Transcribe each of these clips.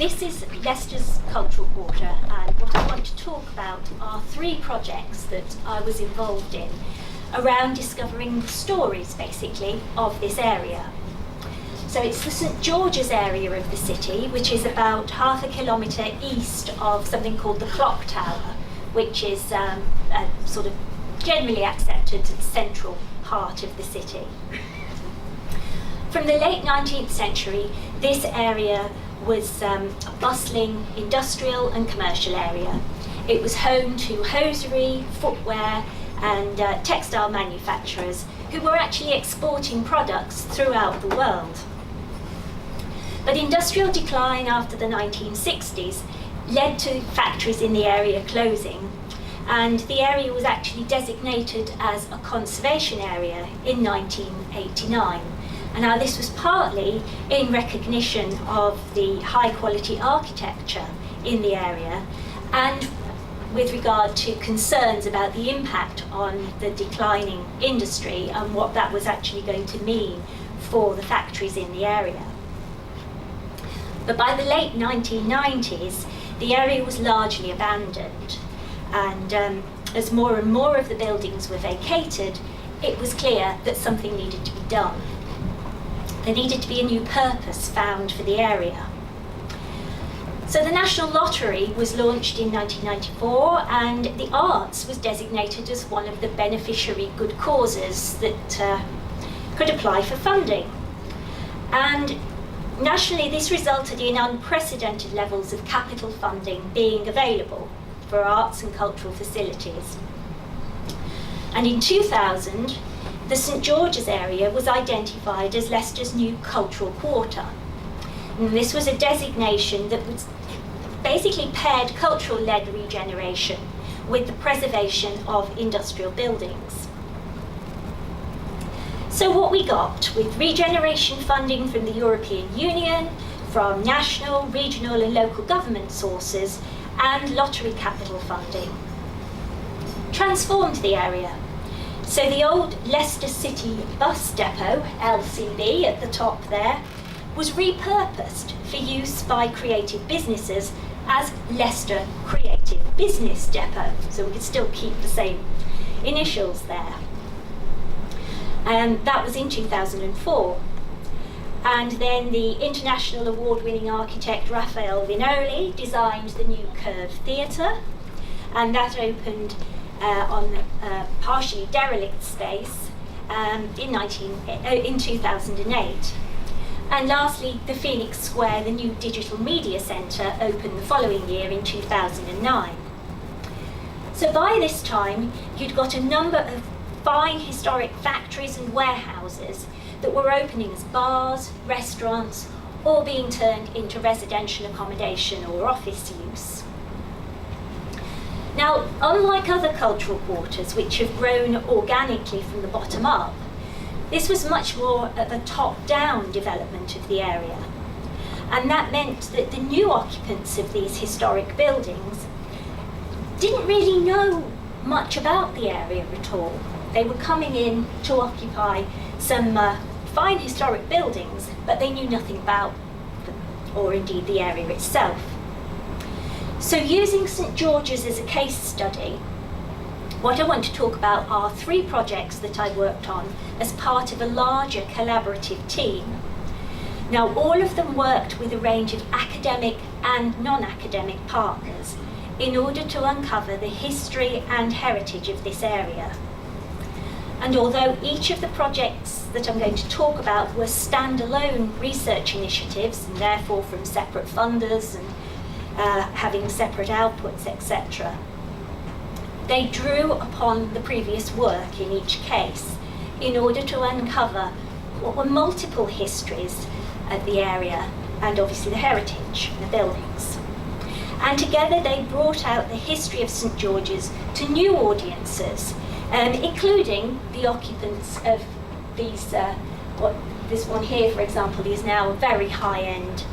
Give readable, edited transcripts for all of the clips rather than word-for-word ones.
this is Leicester's Cultural Quarter, and what I want to talk about are 3 projects that I was involved in around discovering the stories, basically, of this area. So it's the St George's area of the city, which is about half a kilometre east of something called the Clock Tower, which is a sort of generally accepted central part of the city. From the late 19th century, this area was a bustling industrial and commercial area. It was home to hosiery, footwear and textile manufacturers who were actually exporting products throughout the world. But industrial decline after the 1960s led to factories in the area closing, and the area was actually designated as a conservation area in 1989. And now this was partly in recognition of the high quality architecture in the area and with regard to concerns about the impact on the declining industry and what that was actually going to mean for the factories in the area. But by the late 1990s, the area was largely abandoned, and as more and more of the buildings were vacated, it was clear that something needed to be done. There needed to be a new purpose found for the area. So the National Lottery was launched in 1994, and the arts was designated as one of the beneficiary good causes that could apply for funding. And nationally, this resulted in unprecedented levels of capital funding being available for arts and cultural facilities. And in 2000, the St George's area was identified as Leicester's new cultural quarter. And this was a designation that was basically paired cultural-led regeneration with the preservation of industrial buildings. So what we got with regeneration funding from the European Union, from national, regional and local government sources, and lottery capital funding, transformed the area. So the old Leicester City Bus Depot, LCB at the top there, was repurposed for use by creative businesses as Leicester Creative Business Depot. So we could still keep the same initials there. And that was in 2004. And then the international award-winning architect Raphael Viñoly designed the new Curve Theatre, and that opened on a partially derelict space in 2008. And lastly, the Phoenix Square, the new digital media centre, opened the following year in 2009. So by this time, you'd got a number of fine historic factories and warehouses that were opening as bars, restaurants, or being turned into residential accommodation or office use. Now, unlike other cultural quarters which have grown organically from the bottom up, this was much more of a top-down development of the area. And that meant that the new occupants of these historic buildings didn't really know much about the area at all. They were coming in to occupy some fine historic buildings, but they knew nothing about them, or indeed the area itself. So using St George's as a case study, what I want to talk about are 3 projects that I worked on as part of a larger collaborative team. Now, all of them worked with a range of academic and non-academic partners in order to uncover the history and heritage of this area. And although each of the projects that I'm going to talk about were standalone research initiatives, and therefore from separate funders and having separate outputs, etc., they drew upon the previous work in each case in order to uncover what were multiple histories of the area and obviously the heritage, the buildings. And together they brought out the history of St George's to new audiences, including the occupants of these, this one here, for example, is now a very high-end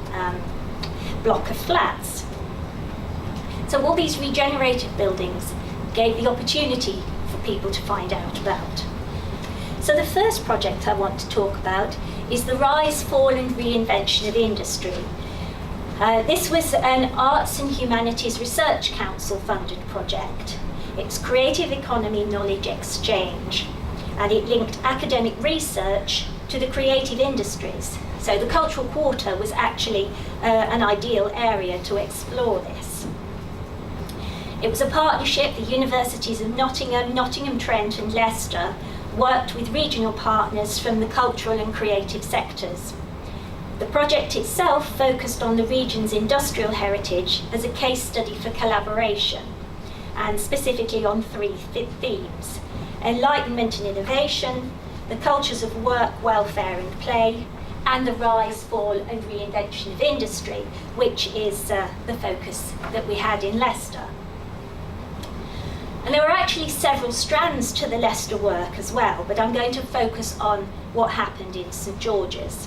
block of flats. So all these regenerated buildings gave the opportunity for people to find out about. So the first project I want to talk about is the rise, fall and reinvention of industry. This was an Arts and Humanities Research Council funded project. It's Creative Economy Knowledge Exchange, and it linked academic research to the creative industries. So the Cultural Quarter was actually an ideal area to explore this. It was a partnership. The universities of Nottingham, Nottingham-Trent and Leicester worked with regional partners from the cultural and creative sectors. The project itself focused on the region's industrial heritage as a case study for collaboration, and specifically on three themes: enlightenment and innovation, the cultures of work, welfare and play, and the rise, fall and reinvention of industry, which is the focus that we had in Leicester. And there were actually several strands to the Leicester work as well, but I'm going to focus on what happened in St George's.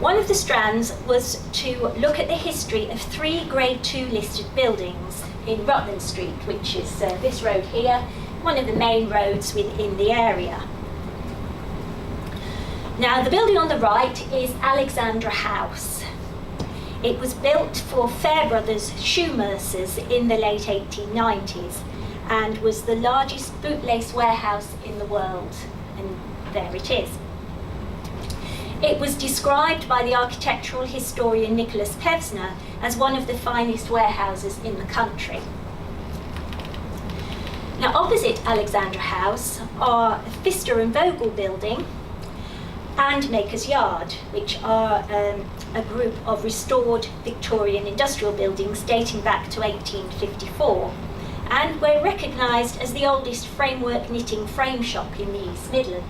One of the strands was to look at the history of 3 Grade 2 listed buildings in Rutland Street, which is this road here, one of the main roads within the area. Now, the building on the right is Alexandra House. It was built for Fairbrothers shoemercers in the late 1890s and was the largest bootlace warehouse in the world, and there it is. It was described by the architectural historian Nicholas Pevsner as one of the finest warehouses in the country. Now, opposite Alexandra House are Pfister and Vogel building and Maker's Yard, which are a group of restored Victorian industrial buildings dating back to 1854, and were recognised as the oldest framework knitting frame shop in the East Midlands.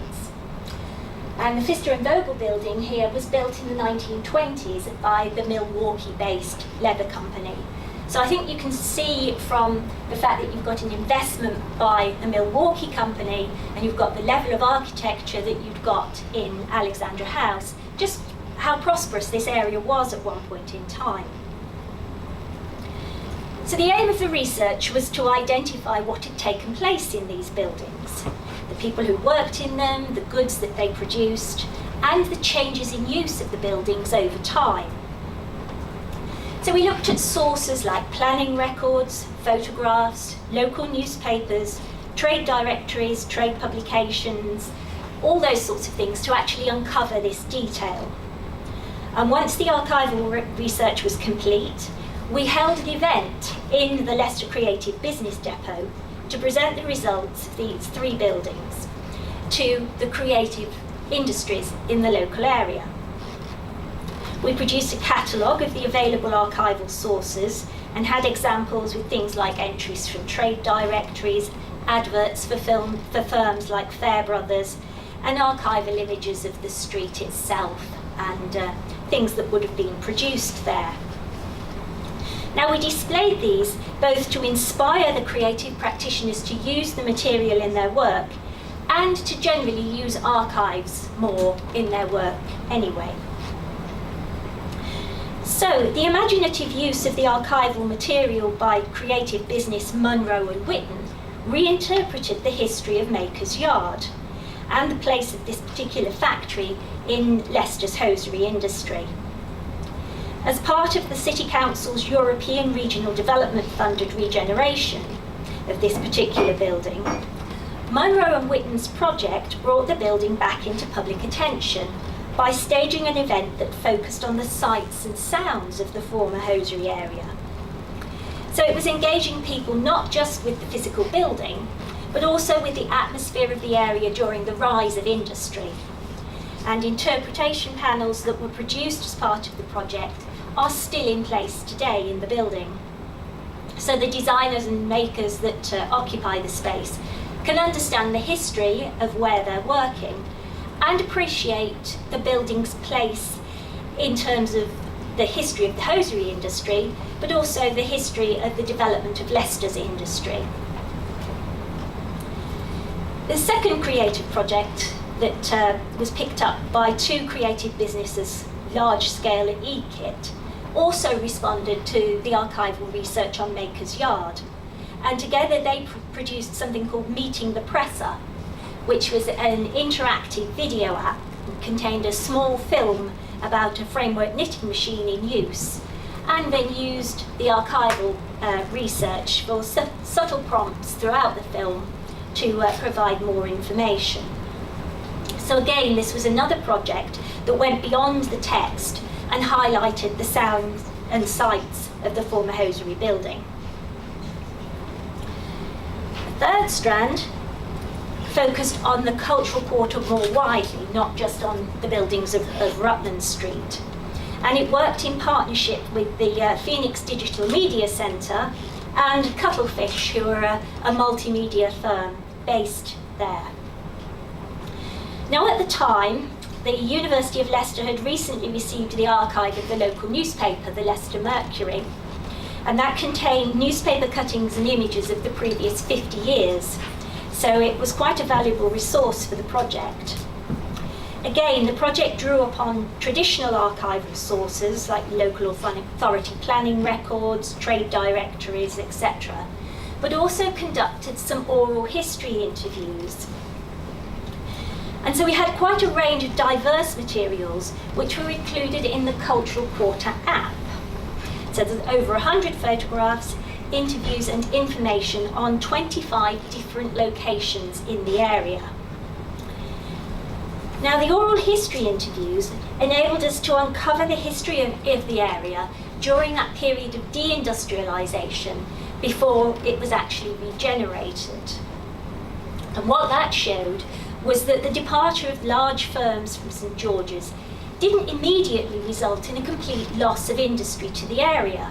And the Pfister and Vogel building here was built in the 1920s by the Milwaukee-based leather company. So I think you can see from the fact that you've got an investment by a Milwaukee company and you've got the level of architecture that you've got in Alexandra House, just how prosperous this area was at one point in time. So the aim of the research was to identify what had taken place in these buildings, the people who worked in them, the goods that they produced, and the changes in use of the buildings over time. So we looked at sources like planning records, photographs, local newspapers, trade directories, trade publications, all those sorts of things to actually uncover this detail. And once the archival research was complete, we held an event in the Leicester Creative Business Depot to present the results of these 3 buildings to the creative industries in the local area. We produced a catalogue of the available archival sources and had examples with things like entries from trade directories, adverts for firms like Fairbrothers, and archival images of the street itself and things that would have been produced there. Now, we displayed these both to inspire the creative practitioners to use the material in their work and to generally use archives more in their work anyway. So, the imaginative use of the archival material by creative business Munro and Witten reinterpreted the history of Maker's Yard and the place of this particular factory in Leicester's hosiery industry. As part of the City Council's European Regional Development funded regeneration of this particular building, Munro and Witten's project brought the building back into public attention by staging an event that focused on the sights and sounds of the former hosiery area. So it was engaging people not just with the physical building, but also with the atmosphere of the area during the rise of industry. And interpretation panels that were produced as part of the project are still in place today in the building. So the designers and makers that occupy the space can understand the history of where they're working and appreciate the building's place in terms of the history of the hosiery industry, but also the history of the development of Leicester's industry. The second creative project that was picked up by 2 creative businesses, Large Scale and eKit, also responded to the archival research on Maker's Yard. And together they produced something called Meeting the Presser, which was an interactive video app that contained a small film about a framework knitting machine in use, and then used the archival research for subtle prompts throughout the film to provide more information. So again, this was another project that went beyond the text and highlighted the sounds and sights of the former hosiery building. The third strand focused on the cultural quarter more widely, not just on the buildings of Rutland Street. And it worked in partnership with the Phoenix Digital Media Centre and Cuttlefish, who are a multimedia firm based there. Now, at the time, the University of Leicester had recently received the archive of the local newspaper, the Leicester Mercury, and that contained newspaper cuttings and images of the previous 50 years. So it was quite a valuable resource for the project. Again, the project drew upon traditional archival sources like local authority planning records, trade directories, etc., but also conducted some oral history interviews. And so we had quite a range of diverse materials which were included in the Cultural Quarter app. So there's over 100 photographs, interviews and information on 25 different locations in the area. Now, the oral history interviews enabled us to uncover the history of the area during that period of deindustrialisation before it was actually regenerated. And what that showed was that the departure of large firms from St George's didn't immediately result in a complete loss of industry to the area.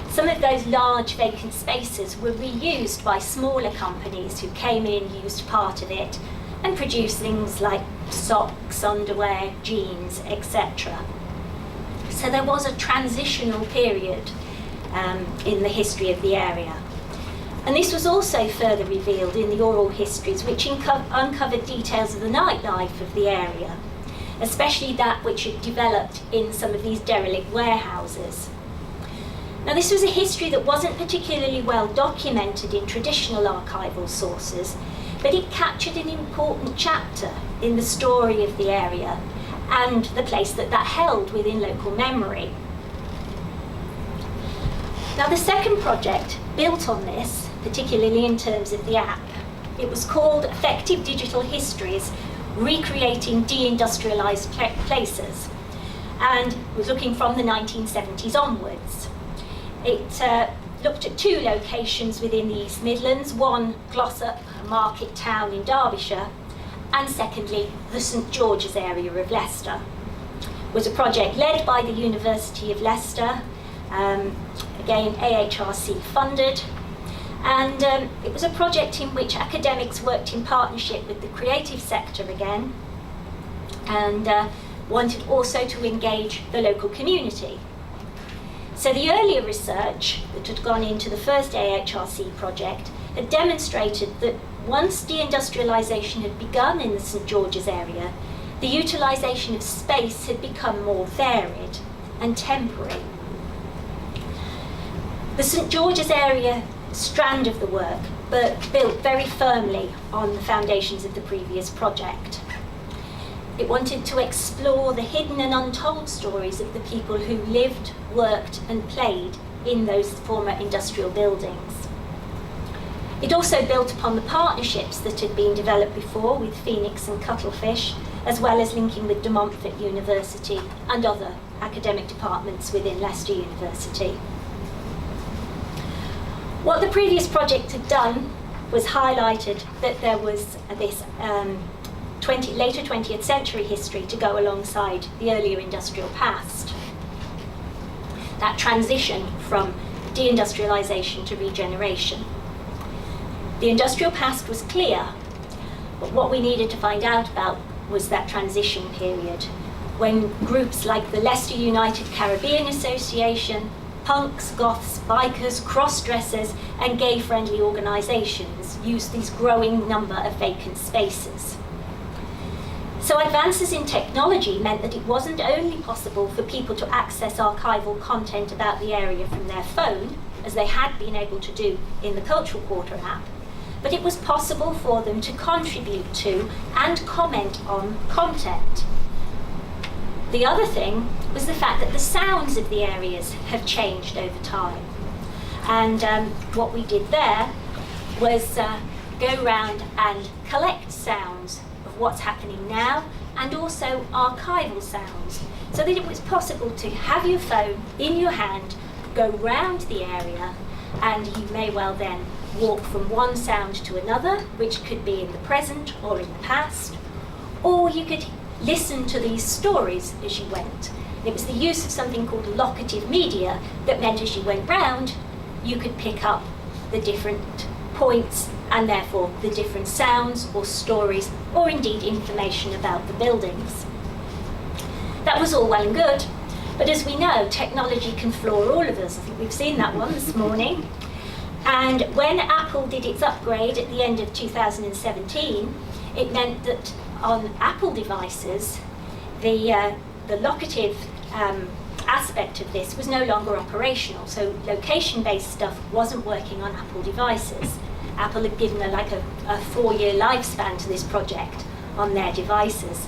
Some of those large vacant spaces were reused by smaller companies who came in, used part of it, and produced things like socks, underwear, jeans, etc. So there was a transitional period in the history of the area. And this was also further revealed in the oral histories, which uncovered details of the nightlife of the area, especially that which had developed in some of these derelict warehouses. Now, this was a history that wasn't particularly well documented in traditional archival sources, but it captured an important chapter in the story of the area and the place that held within local memory. Now, the second project built on this, particularly in terms of the app. It was called Effective Digital Histories, Recreating Deindustrialised Places, and was looking from the 1970s onwards. It looked at two locations within the East Midlands, one Glossop, a market town in Derbyshire, and secondly, the St George's area of Leicester. It was a project led by the University of Leicester, again AHRC funded, and it was a project in which academics worked in partnership with the creative sector again, and wanted also to engage the local community. So the earlier research that had gone into the first AHRC project had demonstrated that once deindustrialisation had begun in the St George's area, the utilisation of space had become more varied and temporary. The St George's area strand of the work built very firmly on the foundations of the previous project. It wanted to explore the hidden and untold stories of the people who lived, worked and played in those former industrial buildings. It also built upon the partnerships that had been developed before with Phoenix and Cuttlefish, as well as linking with De Montfort University and other academic departments within Leicester University. What the previous project had done was highlighted that there was this later 20th century history to go alongside the earlier industrial past. That transition from deindustrialisation to regeneration. The industrial past was clear, but what we needed to find out about was that transition period, when groups like the Leicester United Caribbean Association, punks, goths, bikers, cross-dressers and gay-friendly organisations used this growing number of vacant spaces. So advances in technology meant that it wasn't only possible for people to access archival content about the area from their phone, as they had been able to do in the Cultural Quarter app, but it was possible for them to contribute to and comment on content. The other thing was the fact that the sounds of the areas have changed over time. And what we did there was go round and collect sounds of what's happening now, and also archival sounds, so that it was possible to have your phone in your hand, go round the area, and you may well then walk from one sound to another, which could be in the present or in the past, or you could listen to these stories as you went. It was the use of something called locative media that meant as you went round, you could pick up the different points and therefore the different sounds or stories or indeed information about the buildings. That was all well and good, but as we know, technology can floor all of us. I think we've seen that one this morning. And when Apple did its upgrade at the end of 2017, it meant that on Apple devices, the locative aspect of this was no longer operational. So location-based stuff wasn't working on Apple devices. Apple had given a 4-year lifespan to this project on their devices.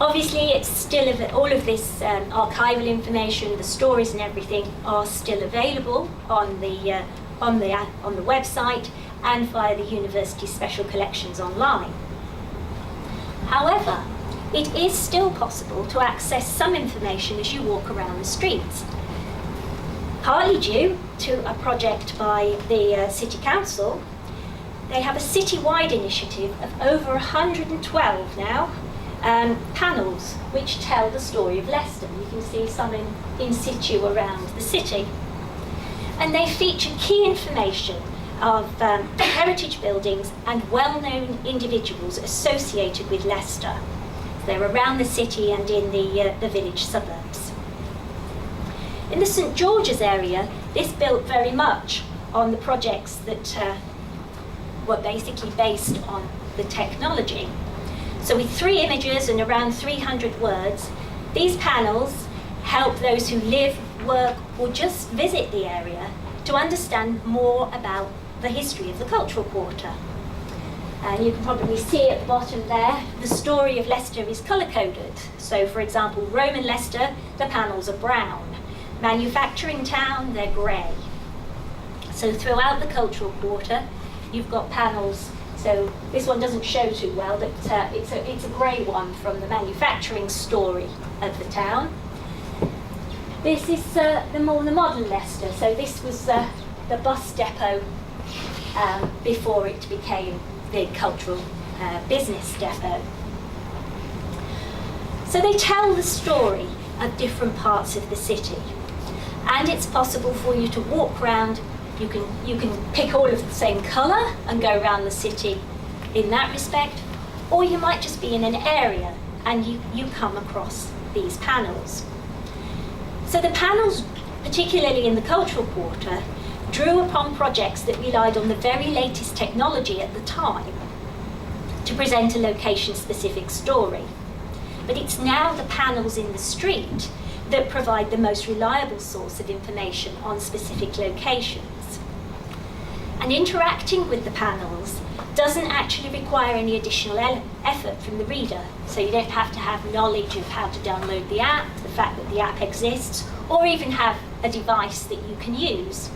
Obviously, it's still all of this archival information, the stories and everything are still available on the website and via the university special collections online. However, it is still possible to access some information as you walk around the streets, partly due to a project by the City Council. They have a city-wide initiative of over 112 now panels which tell the story of Leicester. You can see some in situ around the city. And they feature key information of heritage buildings and well-known individuals associated with Leicester. They're around the city and in the village suburbs. In the St George's area, this built very much on the projects that were basically based on the technology. So with 3 images and around 300 words, these panels help those who live, work, or just visit the area to understand more about the history of the cultural quarter. And you can probably see at the bottom there, the story of Leicester is colour-coded. So for example, Roman Leicester, the panels are brown. Manufacturing town, they're grey. So throughout the cultural quarter, you've got panels. So this one doesn't show too well, but it's a grey one from the manufacturing story of the town. This is the modern Leicester. So this was the bus depot before it became the cultural business depot. So they tell the story of different parts of the city, and it's possible for you to walk around. You can pick all of the same colour and go around the city in that respect, or you might just be in an area and you come across these panels. So the panels, particularly in the cultural quarter, drew upon projects that relied on the very latest technology at the time to present a location-specific story. But it's now the panels in the street that provide the most reliable source of information on specific locations. And interacting with the panels doesn't actually require any additional effort from the reader. So you don't have to have knowledge of how to download the app, the fact that the app exists, or even have a device that you can use.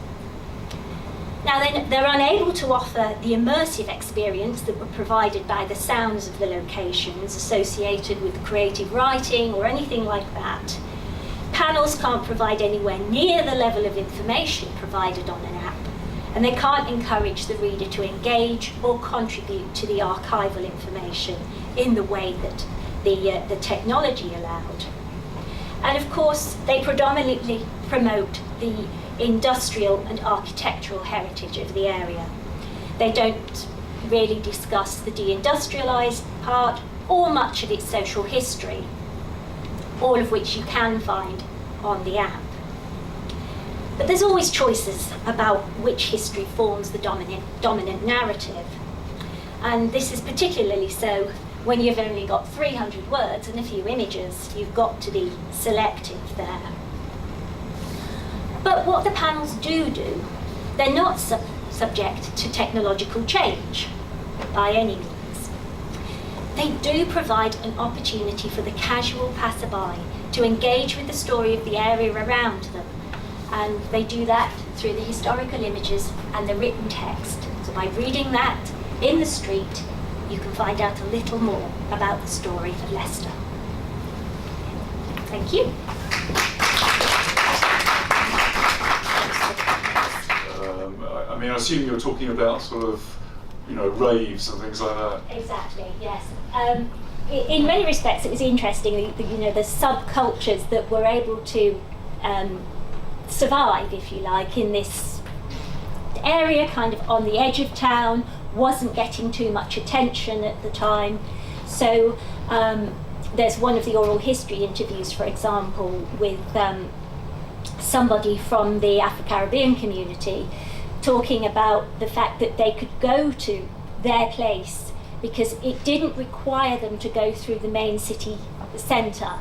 Now they're unable to offer the immersive experience that were provided by the sounds of the locations associated with creative writing or anything like that. Panels can't provide anywhere near the level of information provided on an app, and they can't encourage the reader to engage or contribute to the archival information in the way that the technology allowed. And of course, they predominantly promote the industrial and architectural heritage of the area. They don't really discuss the deindustrialised part or much of its social history, all of which you can find on the app. But there's always choices about which history forms the dominant narrative. And this is particularly so when you've only got 300 words and a few images. You've got to be selective there. But what the panels do, they're not subject to technological change by any means. They do provide an opportunity for the casual passerby to engage with the story of the area around them. And they do that through the historical images and the written text. So by reading that in the street, you can find out a little more about the story of Leicester. Thank you. I mean, I assume you're talking about sort of, raves and things like that. Exactly, yes. In many respects, it was interesting, the subcultures that were able to survive, if you like, in this area, kind of on the edge of town, wasn't getting too much attention at the time. So there's one of the oral history interviews, for example, with somebody from the Afro-Caribbean community talking about the fact that they could go to their place because it didn't require them to go through the main city centre.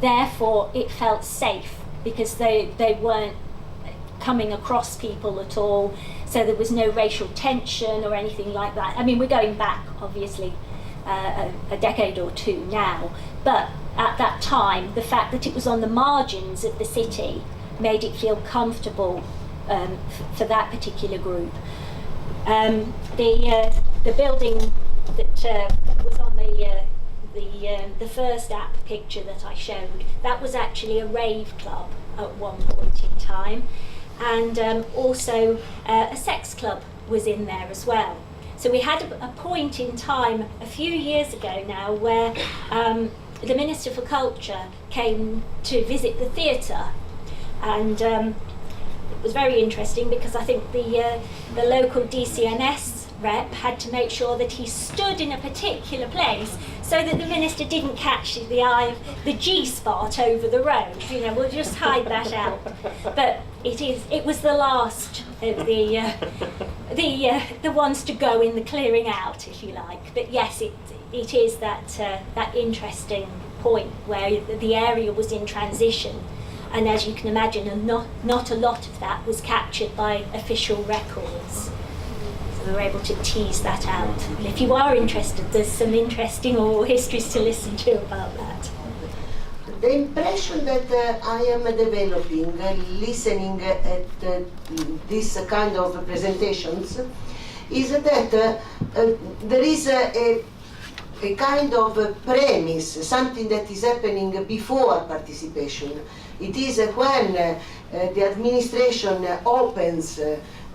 Therefore, it felt safe because they weren't coming across people at all, so there was no racial tension or anything like that. I mean, we're going back, obviously, a decade or two now, but at that time, the fact that it was on the margins of the city made it feel comfortable for that particular group. The building that was on the first app picture that I showed, that was actually a rave club at one point in time, and also a sex club was in there as well. So we had a point in time a few years ago now where the Minister for Culture came to visit the theatre, and it was very interesting because I think the local DCMS rep had to make sure that he stood in a particular place so that the minister didn't catch the eye of the G spot over the road. We'll just hide that out. But it was the last of the ones to go in the clearing out, if you like. But yes, it is that interesting point where the area was in transition, and as you can imagine, not a lot of that was captured by official records. We were able to tease that out. If you are interested, there's some interesting oral histories to listen to about that. The impression that I am developing, listening at this kind of presentations, is that there is a kind of premise, something that is happening before participation. It is when the administration opens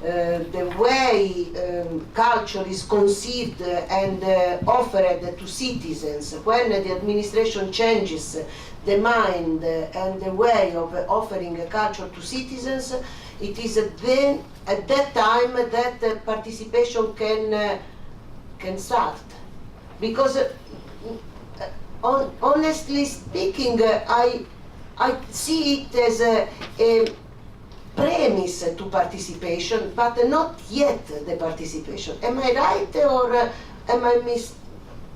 the way culture is conceived and offered to citizens, when the administration changes the mind and the way of offering culture to citizens, it is then at that time that participation can start. Because honestly speaking, I see it as a premise to participation, but not yet the participation. Am I right, or am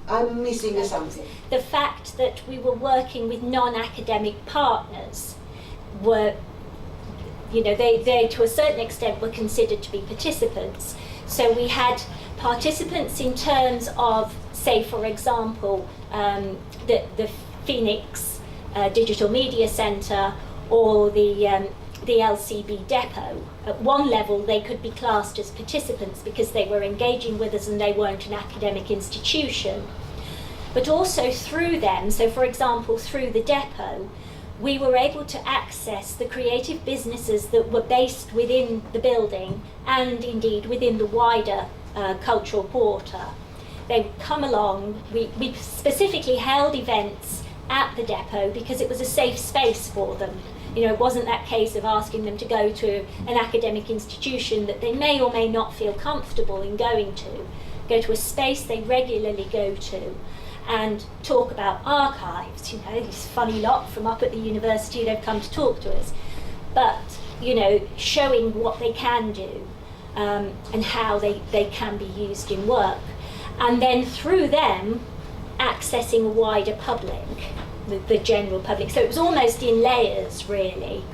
I'm missing something? The fact that we were working with non-academic partners were, they to a certain extent were considered to be participants. So we had participants in terms of, say, for example, the Phoenix Digital Media Centre or the LCB depot. At one level they could be classed as participants because they were engaging with us and they weren't an academic institution. But also through them, so for example through the depot, we were able to access the creative businesses that were based within the building and indeed within the wider cultural quarter. They would come along. We specifically held events at the depot because it was a safe space for them. It wasn't that case of asking them to go to an academic institution that they may or may not feel comfortable in going to. Go to a space they regularly go to and talk about archives, this funny lot from up at the university, they've come to talk to us. But, showing what they can do and how they can be used in work. And then through them, accessing a wider public, the general public. So it was almost in layers, really.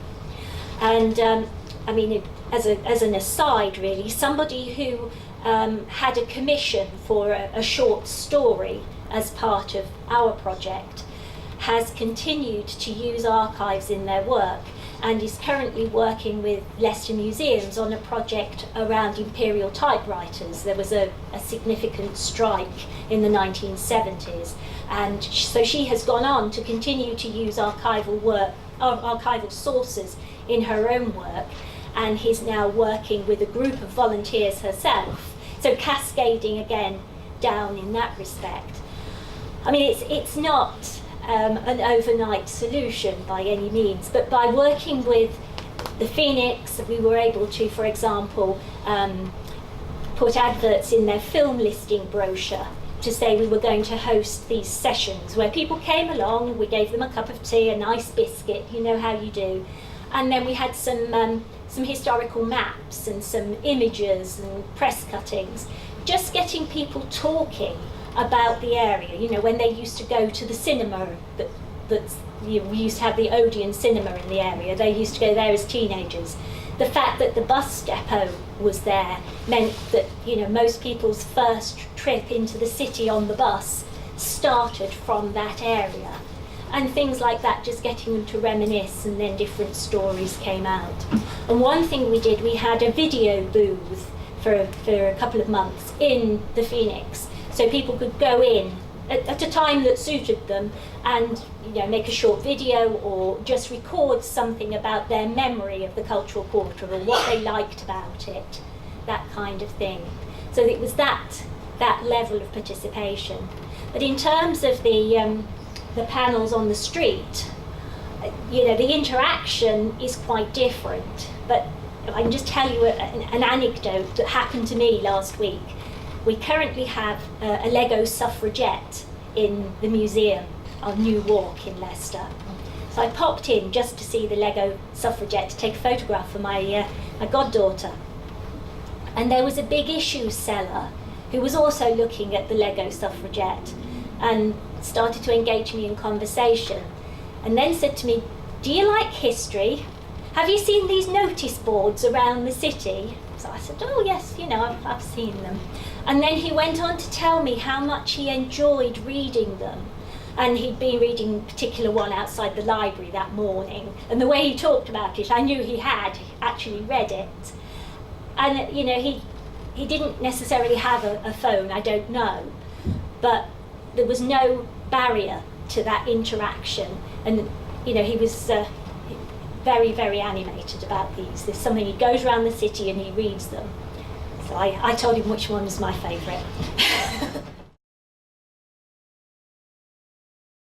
And as an aside, really, somebody who had a commission for a short story as part of our project has continued to use archives in their work and is currently working with Leicester Museums on a project around imperial typewriters. There was a significant strike in the 1970s, and so she has gone on to continue to use archival sources in her own work, and is now working with a group of volunteers herself, so cascading again down in that respect. I mean, it's not an overnight solution by any means, but by working with the Phoenix, we were able to, for example, put adverts in their film listing brochure to say we were going to host these sessions where people came along and we gave them a cup of tea, a nice biscuit, you know how you do, and then we had some historical maps and some images and press cuttings, just getting people talking about the area. You know, when they used to go to the cinema, we used to have the Odeon cinema in the area, they used to go there as teenagers. The fact that the bus depot was there meant that, you know, most people's first trip into the city on the bus started from that area. And things like that, just getting them to reminisce, and then different stories came out. And one thing we did, we had a video booth for a couple of months in the Phoenix, so people could go in at a time that suited them and, you know, make a short video or just record something about their memory of the cultural quarter or what they liked about it, that kind of thing. So it was that level of participation. But in terms of the panels on the street, you know, the interaction is quite different. But I can just tell you an anecdote that happened to me last week. We currently have a Lego suffragette in the museum, our new walk in Leicester. So I popped in just to see the Lego suffragette, to take a photograph for my goddaughter. And there was a big issue seller who was also looking at the Lego suffragette and started to engage me in conversation, and then said to me, "Do you like history? Have you seen these notice boards around the city?" So I said, "Oh yes, you know, I've seen them." And then he went on to tell me how much he enjoyed reading them. And he'd been reading a particular one outside the library that morning. And the way he talked about it, I knew he had actually read it. And, you know, he didn't necessarily have a phone, I don't know. But there was no barrier to that interaction. And, you know, he was very, very animated about these. There's something, he goes around the city and he reads them. So I told him which one was my favourite.